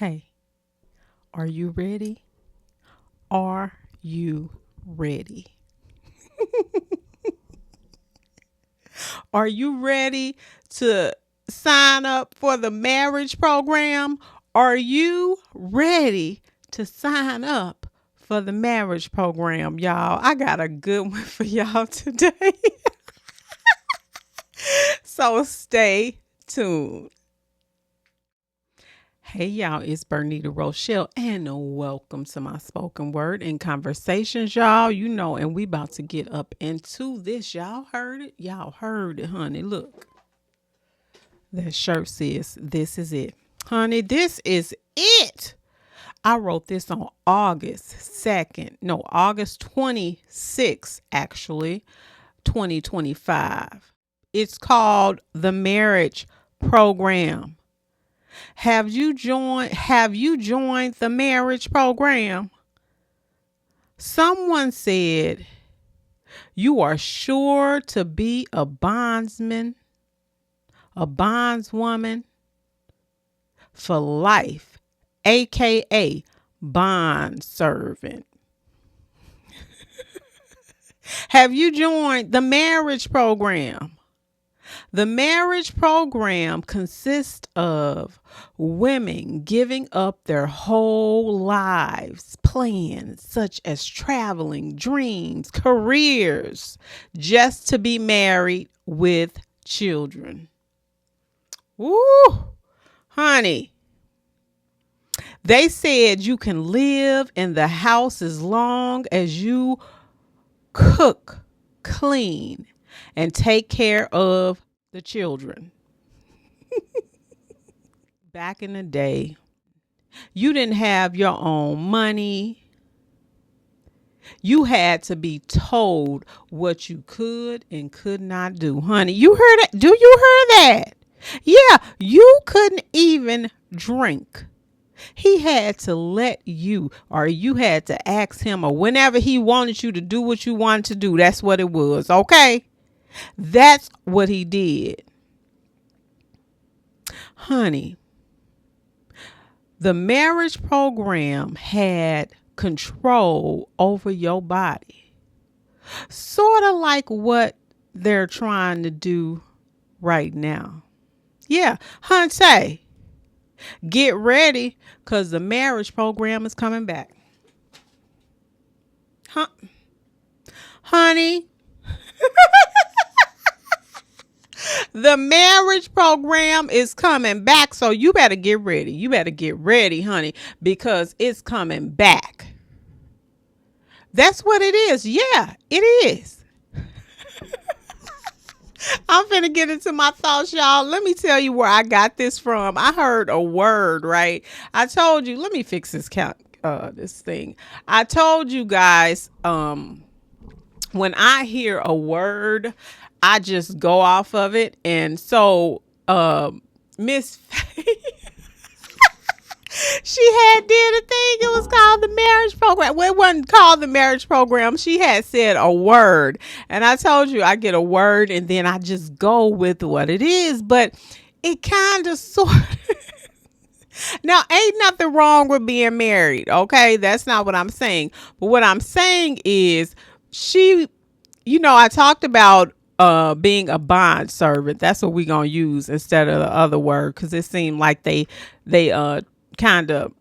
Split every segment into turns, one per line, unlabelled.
Hey, are you ready? Are you ready? Are you ready to sign up for the marriage program? Are you ready to sign up for the marriage program, y'all? I got a good one for y'all today. So stay tuned. Hey y'all, it's Bernita Rochele, and welcome to my spoken word and conversations, y'all. You know, and we about to get up into this. Y'all heard it? Y'all heard it, honey. Look, that shirt says, "This is it." Honey, this is it. I wrote this on August 2nd. No, August 26th, actually, 2025. It's called the marriage program. Have you joined the marriage program? Someone said you are sure to be a bondsman, a bondswoman for life, aka bond servant. Have you joined the marriage program? The marriage program consists of women giving up their whole lives, plans such as traveling, dreams, careers, just to be married with children. Woo, honey. They said you can live in the house as long as you cook, clean, and take care of the children. Back in the day, you didn't have your own money. You had to be told what you could and could not do. Honey, you heard that? Do you hear that? Yeah, you couldn't even drink. He had to let you, or you had to ask him, or whenever he wanted you to do what you wanted to do. That's what it was. Okay. That's what he did. Honey, the marriage program had control over your body. Sort of like what they're trying to do right now. Yeah, Hunty, get ready because the marriage program is coming back. Huh? Honey, the marriage program is coming back. So you better get ready. You better get ready, honey, because it's coming back. That's what it is. Yeah, it is. I'm finna get into my thoughts, y'all. Let me tell you where I got this from. I heard a word, right? I told you, let me fix this thing. I told you guys, when I hear a word, I just go off of it. And so, Miss Faye, she had did a thing. It was called the marriage program. Well, it wasn't called the marriage program. She had said a word. And I told you I get a word and then I just go with what it is. But it kind of sort of. Now, ain't nothing wrong with being married. Okay. That's not what I'm saying. But what I'm saying is I talked about being a bond servant. That's what we're gonna use instead of the other word, because it seemed like they kind of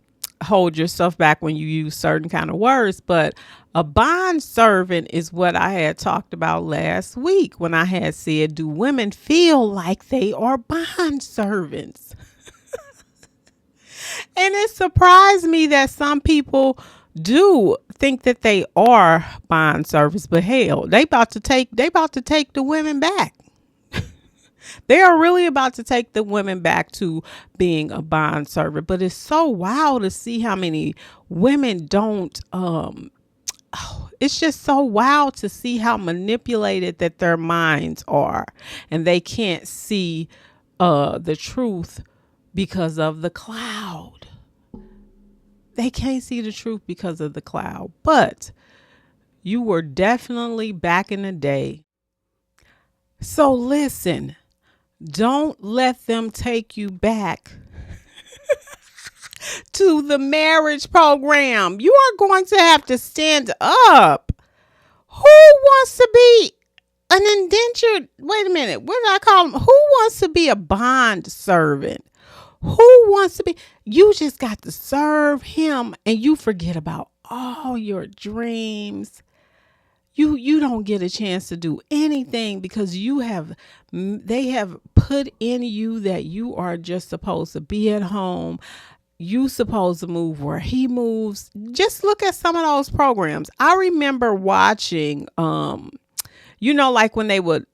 hold yourself back when you use certain kind of words. But a bond servant is what I had talked about last week when I had said, do women feel like they are bond servants? And it surprised me that some people do think that they are bond servants, but hell, they about to take the women back. They are really about to take the women back to being a bond servant. But it's so wild to see how many women don't. It's just so wild to see how manipulated that their minds are, and they can't see the truth because of the cloud. They can't see the truth because of the cloud. But you were definitely back in the day. So listen. Don't let them take you back to the marriage program. You are going to have to stand up. Who wants to be an indentured? Wait a minute. What did I call them? Who wants to be a bond servant? Who wants to be? You just got to serve him and you forget about all your dreams. You don't get a chance to do anything because they have put in you that you are just supposed to be at home. You supposed to move where he moves. Just look at some of those programs. I remember watching, like when they would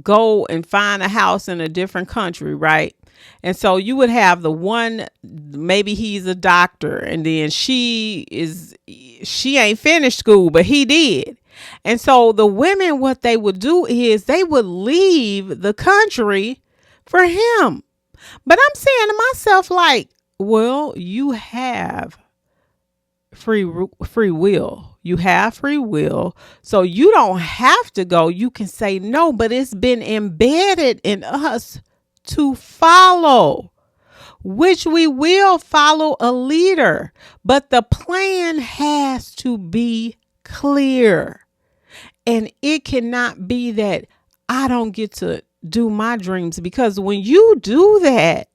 go and find a house in a different country, right? And so you would have the one, maybe he's a doctor, and then she ain't finished school, but he did. And so the women, what they would do is they would leave the country for him. But I'm saying to myself, like, well, you have free will. You have free will. So you don't have to go. You can say no, but it's been embedded in us to follow, which we will follow a leader. But the plan has to be clear. And it cannot be that I don't get to do my dreams, because when you do that,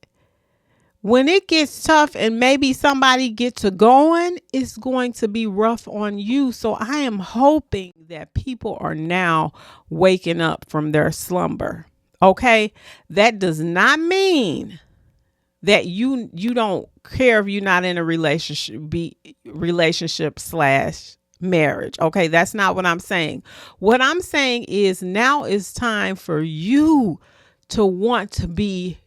when it gets tough and maybe somebody gets to going, it's going to be rough on you. So I am hoping that people are now waking up from their slumber. Okay. That does not mean that you don't care if you're not in a relationship / marriage. Okay. That's not what I'm saying. What I'm saying is now is time for you to want to be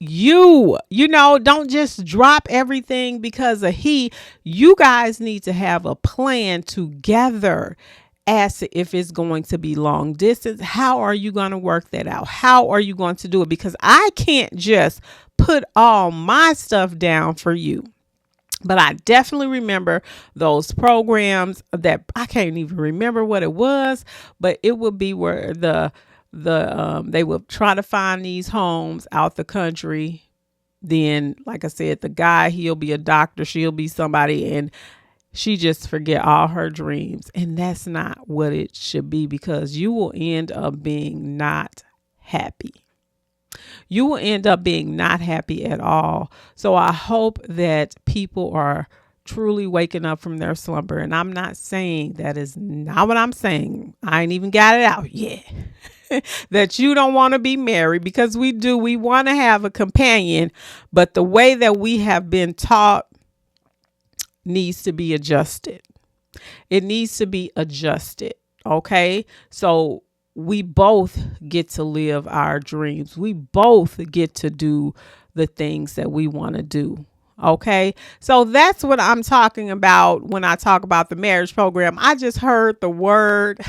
you. Don't just drop everything because of he. You guys need to have a plan together as to if it's going to be long distance. How are you going to work that out? How are you going to do it? Because I can't just put all my stuff down for you. But I definitely remember those programs that I can't even remember what it was, but it would be where they would try to find these homes out the country. Then, like I said, the guy, he'll be a doctor, she'll be somebody, and she just forget all her dreams. And that's not what it should be, because you will end up being not happy. You will end up being not happy at all. So I hope that people are truly waking up from their slumber. And I'm not saying that is not what I'm saying. I ain't even got it out yet. That you don't want to be married, because we do. We want to have a companion. But the way that we have been taught needs to be adjusted. It needs to be adjusted. Okay. So we both get to live our dreams. We both get to do the things that we want to do. Okay. So that's what I'm talking about when I talk about the marriage program. I just heard the word.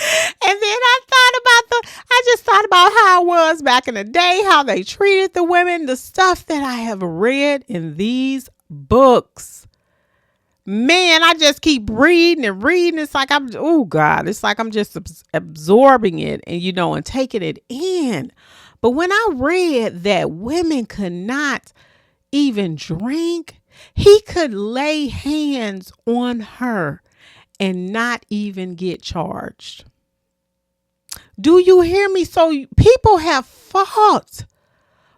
And then I just thought about how it was back in the day, how they treated the women, the stuff that I have read in these books. Man, I just keep reading and reading. It's like it's like I'm just absorbing it and taking it in. But when I read that women could not even drink, he could lay hands on her and not even get charged. Do you hear me? So people have fought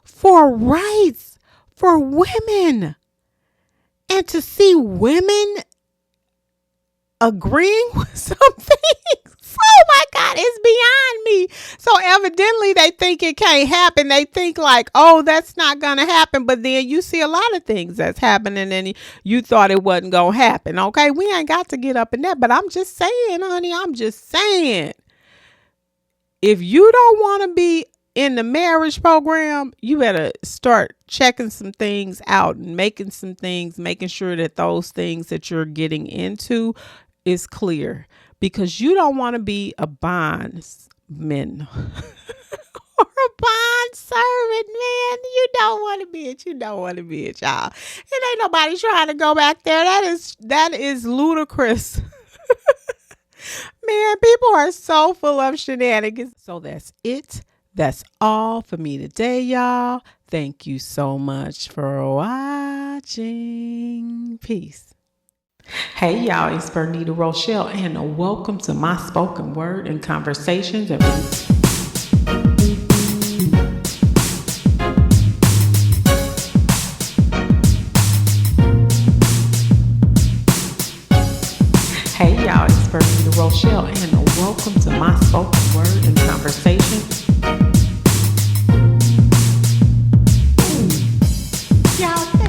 for rights for women. And to see women agreeing with something, oh my God, it's beyond me. So evidently they think it can't happen. They think like, oh, that's not going to happen. But then you see a lot of things that's happening and you thought it wasn't going to happen. Okay, we ain't got to get up in that. But I'm just saying, honey, I'm just saying. If you don't want to be in the marriage program, you better start checking some things out and making sure that those things that you're getting into is clear, because you don't want to be a bondsman or a bond servant, man. You don't want to be it. You don't want to be it, y'all. It ain't nobody trying to go back there. That is ludicrous. Man, people are so full of shenanigans. So that's it. That's all for me today, y'all. Thank you so much for watching. Peace. Hey y'all, it's Bernita Rochele, and welcome to my spoken word and conversations. Hey y'all, it's Bernita Rochele, and welcome to my spoken word and conversation. Y'all.